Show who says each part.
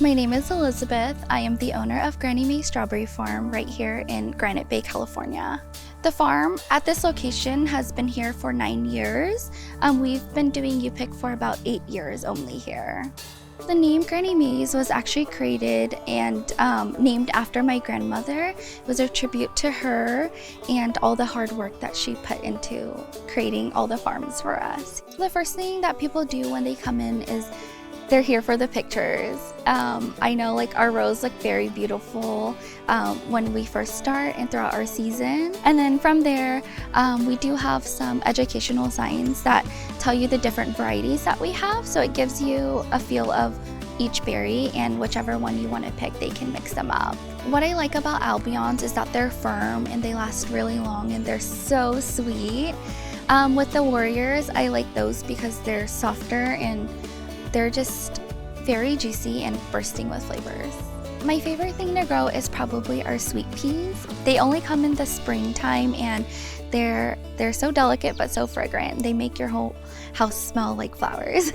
Speaker 1: My name is Elizabeth. I am the owner of Granny Mae Strawberry Farm right here in Granite Bay, California. The farm at this location has been here for 9 years. We've been doing U-Pick for about 8 years only here. The name Granny Mae's was actually created and named after my grandmother. It was a tribute to her and all the hard work that she put into creating all the farms for us. The first thing that people do when they come in is they're here for the pictures. I know our rows look very beautiful when we first start and throughout our season. And then from there, we do have some educational signs that tell you the different varieties that we have. So it gives you a feel of each berry, and whichever one you want to pick, they can mix them up. What I like about Albions is that they're firm and they last really long and they're so sweet. With the Warriors, I like those because they're softer and they're just very juicy and bursting with flavors. My favorite thing to grow is probably our sweet peas. They only come in the springtime and they're so delicate but so fragrant. They make your whole house smell like flowers.